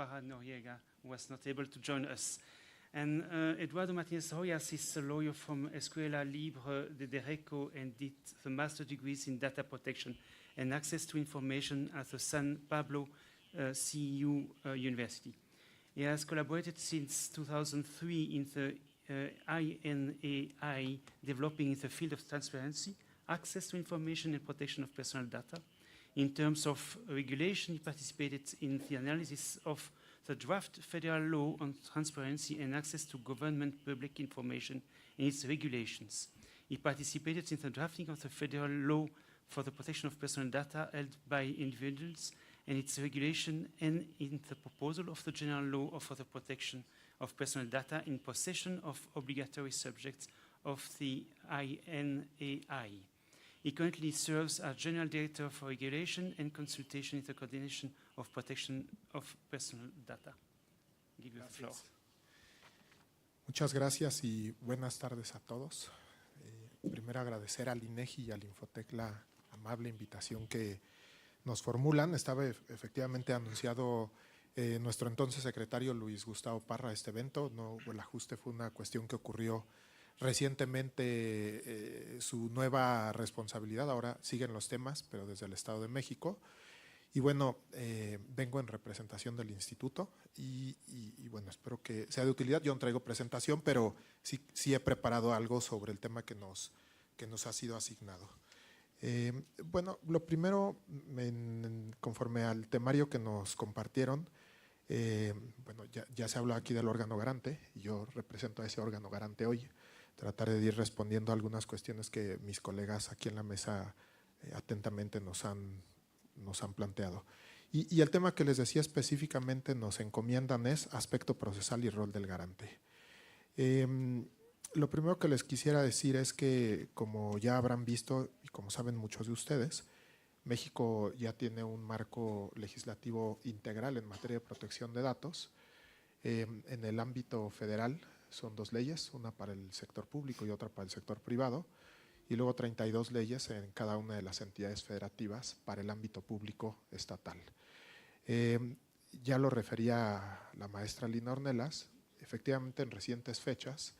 Parra Noriega, who was not able to join us. And Eduardo Martinez Rojas is a lawyer from Escuela Libre de Derecho and did the master degrees in data protection and access to information at the San Pablo CEU University. He has collaborated since 2003 in the INAI, developing in the field of transparency, access to information and protection of personal data. In terms of regulation, he participated in the analysis of the draft federal law on transparency and access to government public information and its regulations. He participated in the drafting of the federal law for the protection of personal data held by individuals and its regulation, and in the proposal of the general law for the protection of personal data in possession of obligatory subjects of the INAI. He currently serves as General Director for Regulation and Consultation in the Coordination of Protection of Personal Data. Give you the floor. Muchas gracias y buenas tardes a todos. Primero agradecer al INEGI y al Infotec la amable invitación que nos formulan. Estaba efectivamente anunciado nuestro entonces secretario Luis Gustavo Parra a este evento. No, el ajuste fue una cuestión que ocurrió recientemente, su nueva responsabilidad. Ahora siguen los temas, pero desde el Estado de México. Y bueno, vengo en representación del instituto y bueno, espero que sea de utilidad. Yo no traigo presentación, pero sí he preparado algo sobre el tema que nos ha sido asignado. Bueno, lo primero, conforme al temario que nos compartieron, bueno, ya se habla aquí del órgano garante y yo represento a ese órgano garante hoy. Tratar de ir respondiendo a algunas cuestiones que mis colegas aquí en la mesa atentamente nos han planteado. Y el tema que les decía específicamente nos encomiendan es aspecto procesal y rol del garante. Lo primero que les quisiera decir es que, como ya habrán visto y como saben muchos de ustedes, México ya tiene un marco legislativo integral en materia de protección de datos. En el ámbito federal son 2 leyes, una para el sector público y otra para el sector privado, y luego 32 leyes en cada una de las entidades federativas para el ámbito público estatal. Ya lo refería la maestra Lina Ornelas, efectivamente en recientes fechas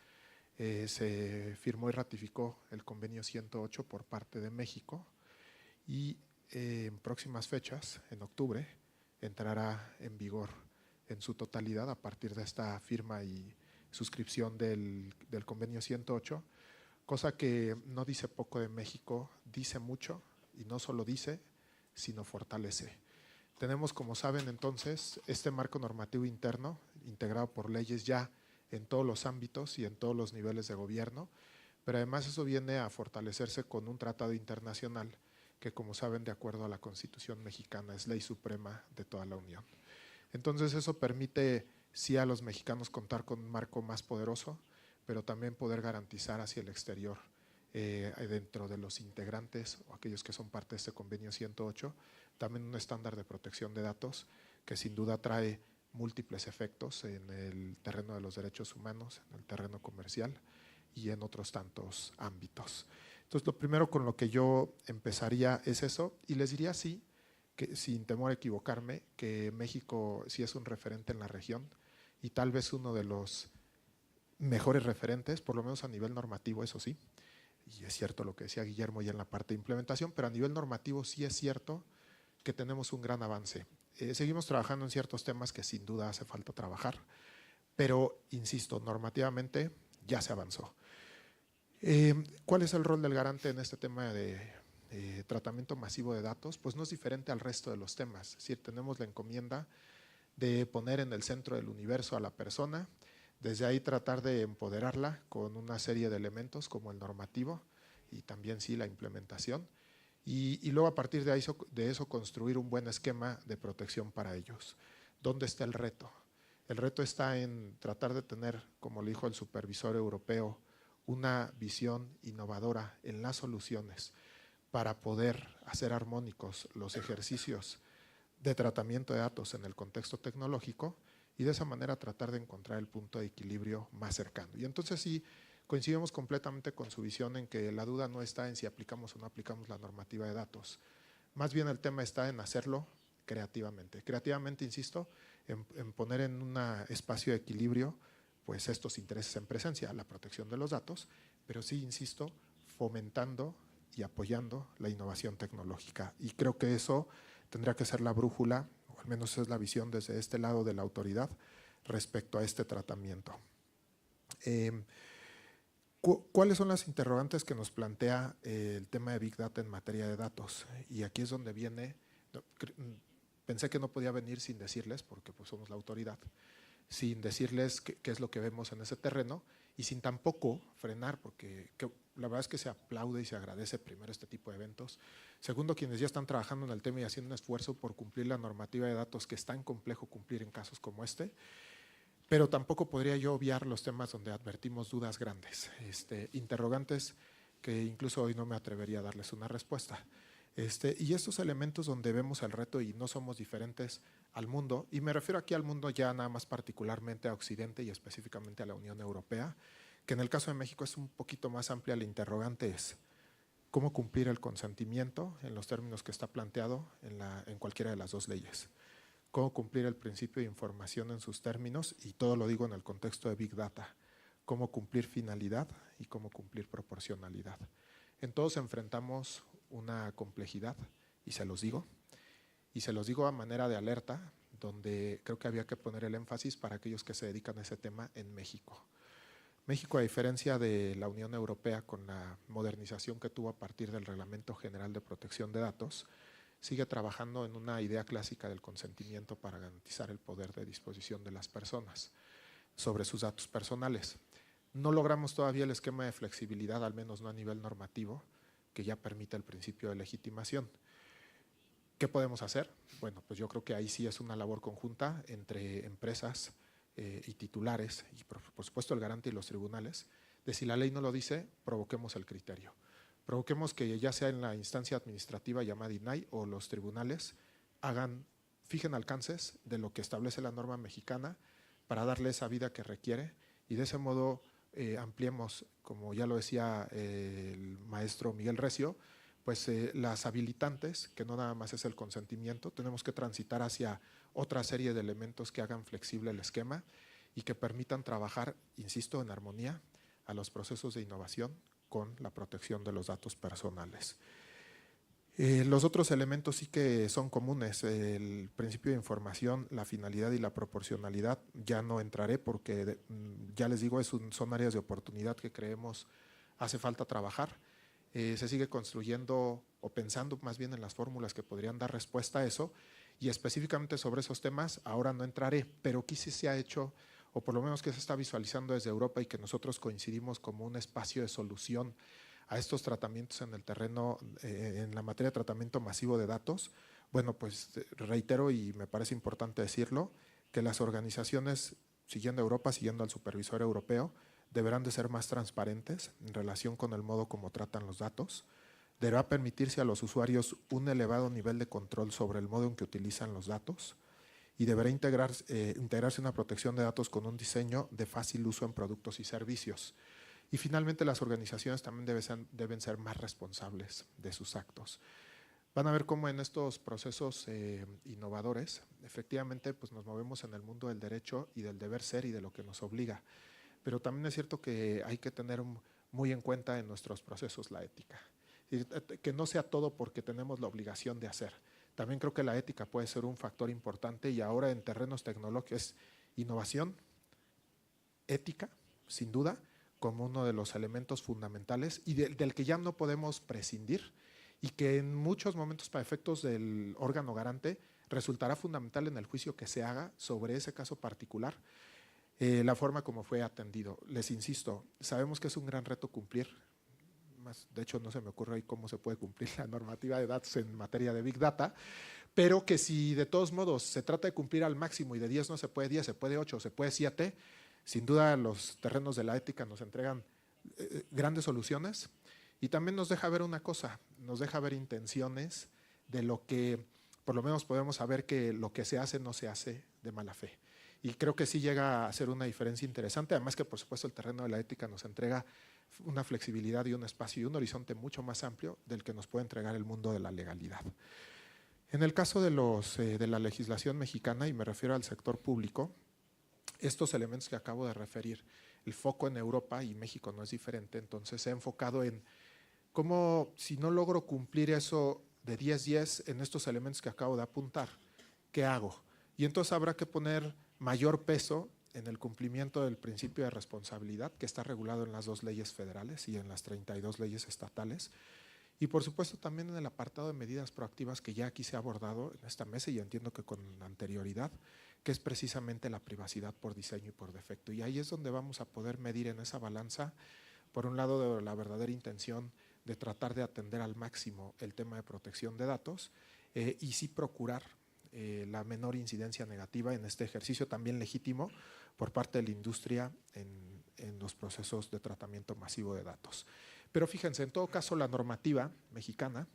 se firmó y ratificó el convenio 108 por parte de México y en próximas fechas, en octubre, entrará en vigor en su totalidad a partir de esta firma y suscripción del convenio 108, cosa que no dice poco de México, dice mucho y no solo dice, sino fortalece. Tenemos, como saben entonces, este marco normativo interno integrado por leyes ya en todos los ámbitos y en todos los niveles de gobierno, pero además eso viene a fortalecerse con un tratado internacional que, como saben, de acuerdo a la Constitución mexicana, es ley suprema de toda la Unión. Entonces eso permite sí a los mexicanos contar con un marco más poderoso, pero también poder garantizar hacia el exterior, dentro de los integrantes o aquellos que son parte de este convenio 108, también un estándar de protección de datos que sin duda trae múltiples efectos en el terreno de los derechos humanos, en el terreno comercial y en otros tantos ámbitos. Entonces, lo primero con lo que yo empezaría es eso, y les diría sí, que sin temor a equivocarme, que México sí es un referente en la región y tal vez uno de los mejores referentes, por lo menos a nivel normativo, eso sí, y es cierto lo que decía Guillermo ya en la parte de implementación, pero a nivel normativo sí es cierto que tenemos un gran avance. Seguimos trabajando en ciertos temas que sin duda hace falta trabajar, pero insisto, normativamente ya se avanzó. ¿Cuál es el rol del garante en este tema de tratamiento masivo de datos? Pues no es diferente al resto de los temas, es decir, tenemos la encomienda de poner en el centro del universo a la persona, desde ahí tratar de empoderarla con una serie de elementos como el normativo y también sí la implementación, y luego a partir de eso construir un buen esquema de protección para ellos. ¿Dónde está el reto? El reto está en tratar de tener, como le dijo el supervisor europeo, una visión innovadora en las soluciones para poder hacer armónicos los ejercicios de tratamiento de datos en el contexto tecnológico y de esa manera tratar de encontrar el punto de equilibrio más cercano. Y entonces sí, coincidimos completamente con su visión en que la duda no está en si aplicamos o no aplicamos la normativa de datos. Más bien el tema está en hacerlo creativamente. Creativamente, insisto, en poner en un espacio de equilibrio pues estos intereses en presencia, la protección de los datos, pero sí, insisto, fomentando y apoyando la innovación tecnológica. Y creo que eso tendría que ser la brújula, o al menos es la visión desde este lado de la autoridad respecto a este tratamiento. ¿Cuáles son las interrogantes que nos plantea el tema de Big Data en materia de datos? Y aquí es donde viene, pensé que no podía venir sin decirles, porque pues somos la autoridad, sin decirles qué es lo que vemos en ese terreno y sin tampoco frenar, porque la verdad es que se aplaude y se agradece primero este tipo de eventos. Segundo, quienes ya están trabajando en el tema y haciendo un esfuerzo por cumplir la normativa de datos que es tan complejo cumplir en casos como este. Pero tampoco podría yo obviar los temas donde advertimos dudas grandes, interrogantes que incluso hoy no me atrevería a darles una respuesta. Y estos elementos donde vemos el reto y no somos diferentes al mundo, y me refiero aquí al mundo ya nada más particularmente a Occidente y específicamente a la Unión Europea, que en el caso de México es un poquito más amplia. La interrogante es cómo cumplir el consentimiento en los términos que está planteado en cualquiera de las dos leyes. Cómo cumplir el principio de información en sus términos, y todo lo digo en el contexto de Big Data, cómo cumplir finalidad y cómo cumplir proporcionalidad. En todos enfrentamos una complejidad, y se los digo a manera de alerta, donde creo que había que poner el énfasis para aquellos que se dedican a ese tema en México. México, a diferencia de la Unión Europea, con la modernización que tuvo a partir del Reglamento General de Protección de Datos, sigue trabajando en una idea clásica del consentimiento para garantizar el poder de disposición de las personas sobre sus datos personales. No logramos todavía el esquema de flexibilidad, al menos no a nivel normativo, que ya permite el principio de legitimación. ¿Qué podemos hacer? Bueno, pues yo creo que ahí sí es una labor conjunta entre empresas y titulares, y por supuesto el garante y los tribunales, de si la ley no lo dice, provoquemos el criterio. Provoquemos que ya sea en la instancia administrativa llamada INAI o los tribunales fijen alcances de lo que establece la norma mexicana para darle esa vida que requiere, y de ese modo ampliemos, como ya lo decía el maestro Miguel Recio, pues las habilitantes, que no nada más es el consentimiento. Tenemos que transitar hacia otra serie de elementos que hagan flexible el esquema y que permitan trabajar, insisto, en armonía a los procesos de innovación con la protección de los datos personales. Los otros elementos sí que son comunes, el principio de información, la finalidad y la proporcionalidad. Ya no entraré porque ya les digo, son áreas de oportunidad que creemos hace falta trabajar. Se sigue construyendo o pensando más bien en las fórmulas que podrían dar respuesta a eso, y específicamente sobre esos temas ahora no entraré, pero aquí sí se ha hecho, o por lo menos que se está visualizando desde Europa y que nosotros coincidimos como un espacio de solución a estos tratamientos en el terreno, en la materia de tratamiento masivo de datos. Bueno, pues reitero, y me parece importante decirlo, que las organizaciones, siguiendo a Europa, siguiendo al supervisor europeo, deberán de ser más transparentes en relación con el modo como tratan los datos. Deberá permitirse a los usuarios un elevado nivel de control sobre el modo en que utilizan los datos, y deberá integrarse una protección de datos con un diseño de fácil uso en productos y servicios. Y finalmente, las organizaciones también deben ser más responsables de sus actos. Van a ver cómo en estos procesos innovadores, efectivamente, pues nos movemos en el mundo del derecho y del deber ser y de lo que nos obliga. Pero también es cierto que hay que tener muy en cuenta en nuestros procesos la ética. Y que no sea todo porque tenemos la obligación de hacer. También creo que la ética puede ser un factor importante, y ahora en terrenos tecnológicos es innovación, ética, sin duda, como uno de los elementos fundamentales y del que ya no podemos prescindir, y que en muchos momentos, para efectos del órgano garante, resultará fundamental en el juicio que se haga sobre ese caso particular. La forma como fue atendido. Les insisto, sabemos que es un gran reto cumplir, de hecho no se me ocurre ahí cómo se puede cumplir la normativa de datos en materia de Big Data, pero que si de todos modos se trata de cumplir al máximo y de 10 no se puede 10, se puede 8, se puede 7, sin duda los terrenos de la ética nos entregan grandes soluciones, y también nos deja ver una cosa, nos deja ver intenciones de lo que por lo menos podemos saber que lo que se hace no se hace de mala fe. Y creo que sí llega a ser una diferencia interesante, además que por supuesto el terreno de la ética nos entrega una flexibilidad y un espacio y un horizonte mucho más amplio del que nos puede entregar el mundo de la legalidad. En el caso de la legislación mexicana, y me refiero al sector público, estos elementos que acabo de referir, el foco en Europa y México no es diferente, entonces se ha enfocado en cómo, si no logro cumplir eso de 10-10 en estos elementos que acabo de apuntar, ¿qué hago? Y entonces habrá que poner mayor peso en el cumplimiento del principio de responsabilidad, que está regulado en las 2 leyes federales y en las 32 leyes estatales. Y por supuesto también en el apartado de medidas proactivas que ya aquí se ha abordado en esta mesa y entiendo que con anterioridad, que es precisamente la privacidad por diseño y por defecto. Y ahí es donde vamos a poder medir en esa balanza, por un lado, de la verdadera intención de tratar de atender al máximo el tema de protección de datos y sí procurar la menor incidencia negativa en este ejercicio también legítimo por parte de la industria en los procesos de tratamiento masivo de datos. Pero fíjense, en todo caso la normativa mexicana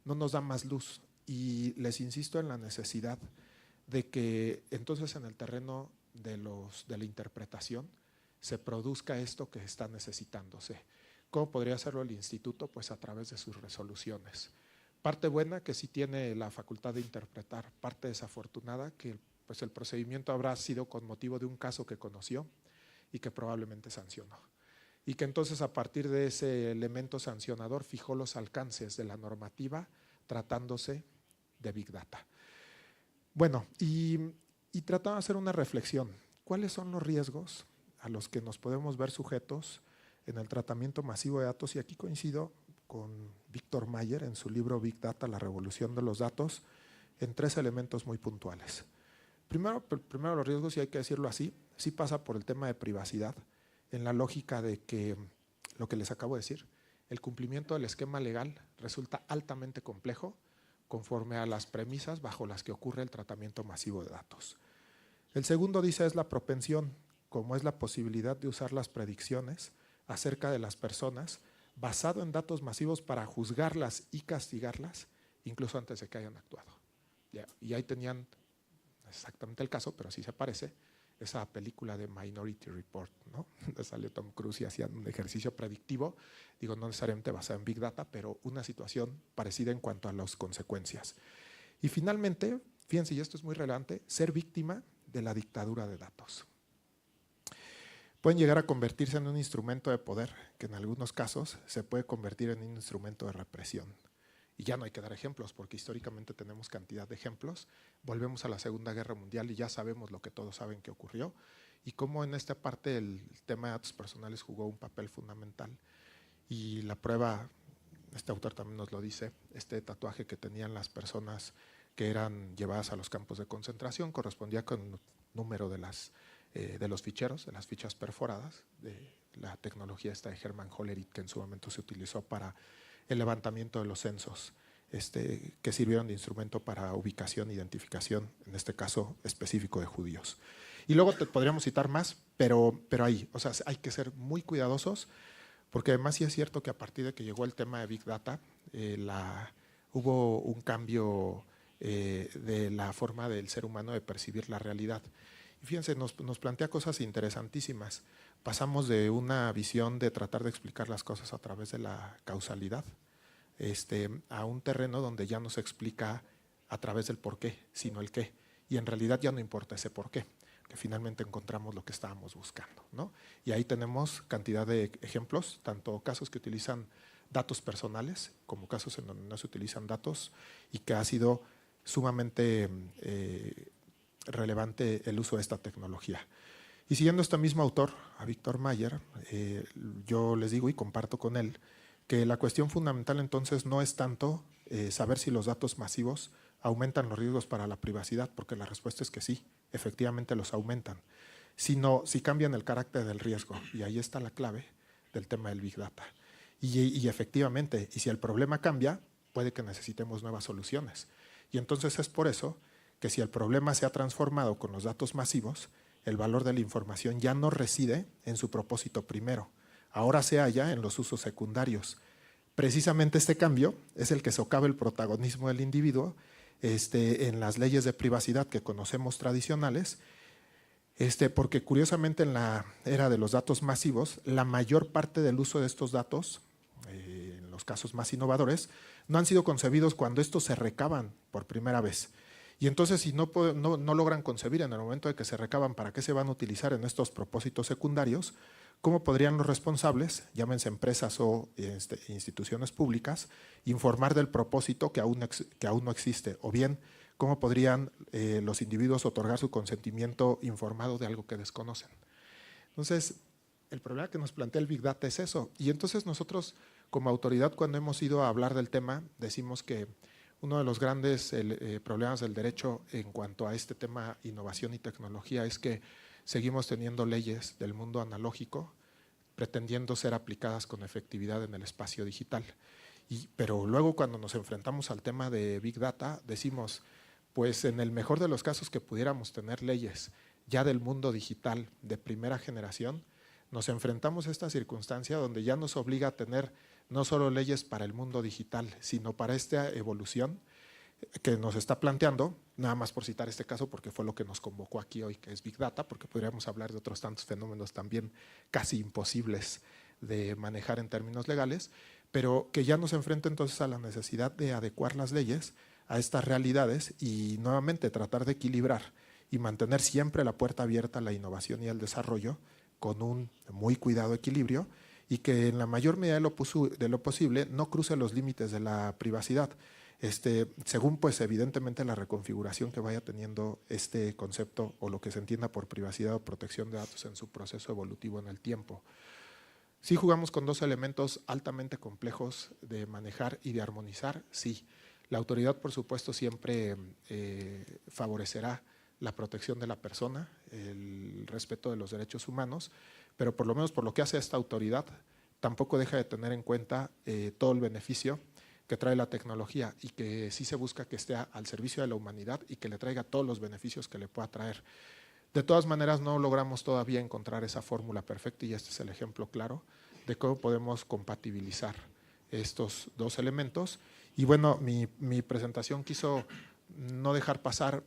no nos da más luz y les insisto en la necesidad de que entonces en el terreno de la interpretación se produzca esto que está necesitándose. ¿Cómo podría hacerlo el instituto? Pues a través de sus resoluciones. Parte buena, que sí tiene la facultad de interpretar; parte desafortunada, que pues el procedimiento habrá sido con motivo de un caso que conoció y que probablemente sancionó. Y que entonces a partir de ese elemento sancionador fijó los alcances de la normativa tratándose de Big Data. Bueno, y tratando de hacer una reflexión. ¿Cuáles son los riesgos a los que nos podemos ver sujetos en el tratamiento masivo de datos? Y aquí coincido con Víctor Mayer en su libro Big Data, la revolución de los datos, en 3 elementos muy puntuales. Primero los riesgos, y hay que decirlo así, sí pasa por el tema de privacidad, en la lógica de que, lo que les acabo de decir, el cumplimiento del esquema legal resulta altamente complejo conforme a las premisas bajo las que ocurre el tratamiento masivo de datos. El segundo, dice, es la propensión, como es la posibilidad de usar las predicciones acerca de las personas basado en datos masivos para juzgarlas y castigarlas, incluso antes de que hayan actuado. Y ahí tenían exactamente el caso, pero sí se parece, esa película de Minority Report, ¿no? Salió Tom Cruise y hacían un ejercicio predictivo, digo, no necesariamente basado en Big Data, pero una situación parecida en cuanto a las consecuencias. Y finalmente, fíjense, y esto es muy relevante, ser víctima de la dictadura de datos. Pueden llegar a convertirse en un instrumento de poder que en algunos casos se puede convertir en un instrumento de represión. Y ya no hay que dar ejemplos, porque históricamente tenemos cantidad de ejemplos. Volvemos a la Segunda Guerra Mundial y ya sabemos lo que todos saben que ocurrió y cómo en esta parte el tema de datos personales jugó un papel fundamental. Y la prueba, este autor también nos lo dice, este tatuaje que tenían las personas que eran llevadas a los campos de concentración correspondía con el número de los ficheros, de las fichas perforadas, de la tecnología esta de Hermann Hollerith, que en su momento se utilizó para el levantamiento de los censos, que sirvieron de instrumento para ubicación e identificación, en este caso específico de judíos. Y luego podríamos citar más, pero ahí, o sea, hay que ser muy cuidadosos, porque además sí es cierto que a partir de que llegó el tema de Big Data, hubo un cambio de la forma del ser humano de percibir la realidad. Y fíjense, nos plantea cosas interesantísimas. Pasamos de una visión de tratar de explicar las cosas a través de la causalidad a un terreno donde ya no se explica a través del por qué, sino el qué. Y en realidad ya no importa ese por qué, que finalmente encontramos lo que estábamos buscando, ¿no? Y ahí tenemos cantidad de ejemplos, tanto casos que utilizan datos personales como casos en donde no se utilizan datos y que ha sido sumamente relevante el uso de esta tecnología. Y siguiendo este mismo autor, a Víctor Mayer, yo les digo y comparto con él que la cuestión fundamental entonces no es tanto saber si los datos masivos aumentan los riesgos para la privacidad, porque la respuesta es que sí, efectivamente los aumentan, sino si cambian el carácter del riesgo. Y ahí está la clave del tema del Big Data. Y efectivamente, y si el problema cambia, puede que necesitemos nuevas soluciones. Y entonces es por eso que si el problema se ha transformado con los datos masivos, el valor de la información ya no reside en su propósito primero, ahora se halla en los usos secundarios. Precisamente este cambio es el que socava el protagonismo del individuo en las leyes de privacidad que conocemos tradicionales, porque curiosamente en la era de los datos masivos, la mayor parte del uso de estos datos, en los casos más innovadores, no han sido concebidos cuando estos se recaban por primera vez. Y entonces, si no logran concebir en el momento de que se recaban para qué se van a utilizar en estos propósitos secundarios, ¿cómo podrían los responsables, llámense empresas o instituciones públicas, informar del propósito que aún no existe? O bien, ¿cómo podrían los individuos otorgar su consentimiento informado de algo que desconocen? Entonces, el problema que nos plantea el Big Data es eso. Y entonces nosotros, como autoridad, cuando hemos ido a hablar del tema, decimos que uno de los grandes problemas del derecho en cuanto a este tema innovación y tecnología es que seguimos teniendo leyes del mundo analógico pretendiendo ser aplicadas con efectividad en el espacio digital. Pero luego cuando nos enfrentamos al tema de Big Data, decimos, pues en el mejor de los casos que pudiéramos tener leyes ya del mundo digital de primera generación, nos enfrentamos a esta circunstancia donde ya nos obliga a tener no solo leyes para el mundo digital, sino para esta evolución que nos está planteando, nada más por citar este caso porque fue lo que nos convocó aquí hoy, que es Big Data, porque podríamos hablar de otros tantos fenómenos también casi imposibles de manejar en términos legales, pero que ya nos enfrenta entonces a la necesidad de adecuar las leyes a estas realidades y nuevamente tratar de equilibrar y mantener siempre la puerta abierta a la innovación y al desarrollo con un muy cuidado equilibrio y que en la mayor medida de lo posible no cruce los límites de la privacidad, según pues evidentemente la reconfiguración que vaya teniendo este concepto o lo que se entienda por privacidad o protección de datos en su proceso evolutivo en el tiempo. Sí jugamos con dos elementos altamente complejos de manejar y de armonizar, sí. La autoridad, por supuesto, siempre favorecerá la protección de la persona, el respeto de los derechos humanos, pero por lo menos por lo que hace esta autoridad, tampoco deja de tener en cuenta todo el beneficio que trae la tecnología y que sí se busca que esté al servicio de la humanidad y que le traiga todos los beneficios que le pueda traer. De todas maneras, no logramos todavía encontrar esa fórmula perfecta y este es el ejemplo claro de cómo podemos compatibilizar estos dos elementos. Y bueno, mi presentación quiso no dejar pasar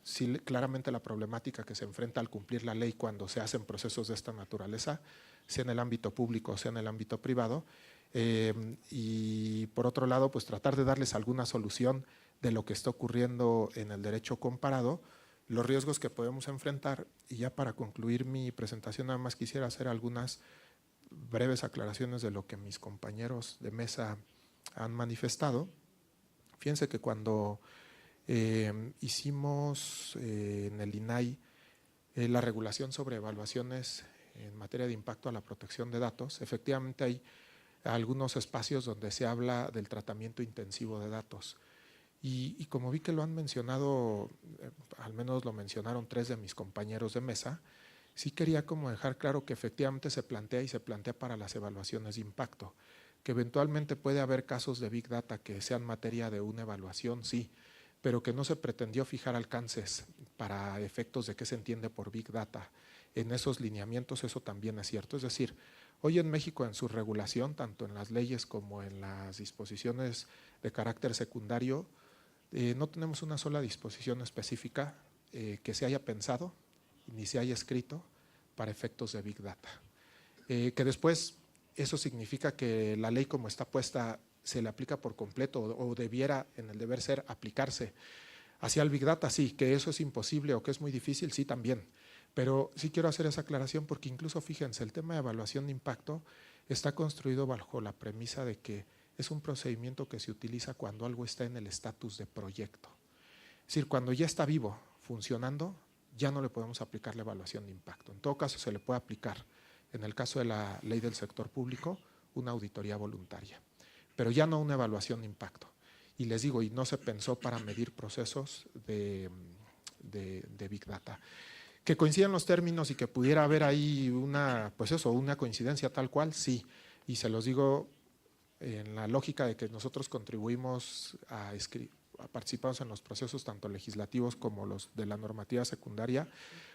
sí, claramente la problemática que se enfrenta al cumplir la ley cuando se hacen procesos de esta naturaleza, sea en el ámbito público o sea en el ámbito privado, y por otro lado, pues tratar de darles alguna solución de lo que está ocurriendo en el derecho comparado, los riesgos que podemos enfrentar. Y ya para concluir mi presentación, nada más quisiera hacer algunas breves aclaraciones de lo que mis compañeros de mesa han manifestado. Fíjense que cuando hicimos en el INAI la regulación sobre evaluaciones en materia de impacto a la protección de datos, efectivamente hay algunos espacios donde se habla del tratamiento intensivo de datos. Y como vi que lo han mencionado, al menos lo mencionaron 3 de mis compañeros de mesa, sí quería como dejar claro que efectivamente se plantea para las evaluaciones de impacto, que eventualmente puede haber casos de Big Data que sean materia de una evaluación, sí, pero que no se pretendió fijar alcances para efectos de qué se entiende por Big Data. En esos lineamientos eso también es cierto. Es decir, hoy en México en su regulación, tanto en las leyes como en las disposiciones de carácter secundario, no tenemos una sola disposición específica que se haya pensado ni se haya escrito para efectos de Big Data. Que después eso significa que la ley como está puesta se le aplica por completo o debiera en el deber ser aplicarse hacia el Big Data, sí, que eso es imposible o que es muy difícil, sí también. Pero sí quiero hacer esa aclaración porque incluso fíjense, el tema de evaluación de impacto está construido bajo la premisa de que es un procedimiento que se utiliza cuando algo está en el estatus de proyecto. Es decir, cuando ya está vivo, funcionando, ya no le podemos aplicar la evaluación de impacto. En todo caso se le puede aplicar, en el caso de la ley del sector público, una auditoría voluntaria, pero ya no una evaluación de impacto. Y les digo, y no se pensó para medir procesos de Big Data. Que coincidan los términos y que pudiera haber ahí una coincidencia tal cual, sí. Y se los digo en la lógica de que nosotros contribuimos participamos en los procesos tanto legislativos como los de la normativa secundaria.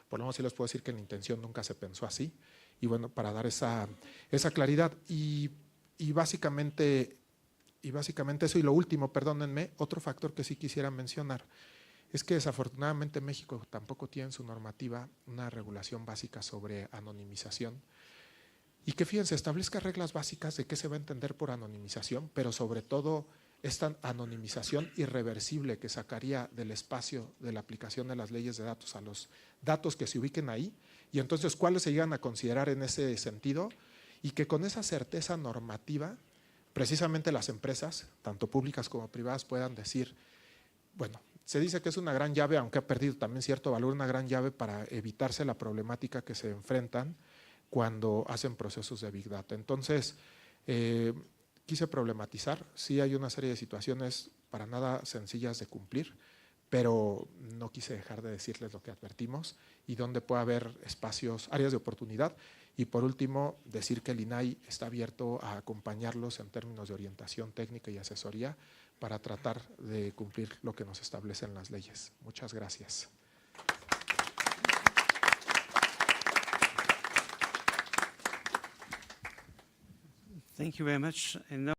Por lo menos sí les puedo decir que la intención nunca se pensó así. Y bueno, para dar esa claridad. Y básicamente eso. Y lo último, perdónenme, otro factor que sí quisiera mencionar es que desafortunadamente México tampoco tiene en su normativa una regulación básica sobre anonimización. Y que fíjense, establezca reglas básicas de qué se va a entender por anonimización, pero sobre todo esta anonimización irreversible que sacaría del espacio de la aplicación de las leyes de datos a los datos que se ubiquen ahí, y entonces cuáles se llegan a considerar en ese sentido, y que con esa certeza normativa, precisamente las empresas, tanto públicas como privadas, puedan decir, bueno, se dice que es una gran llave, aunque ha perdido también cierto valor, una gran llave para evitarse la problemática que se enfrentan cuando hacen procesos de Big Data. Entonces, quise problematizar, sí hay una serie de situaciones para nada sencillas de cumplir, pero no quise dejar de decirles lo que advertimos y dónde puede haber espacios, áreas de oportunidad. Y por último, decir que el INAI está abierto a acompañarlos en términos de orientación técnica y asesoría para tratar de cumplir lo que nos establecen las leyes. Muchas gracias. Thank you very much. And now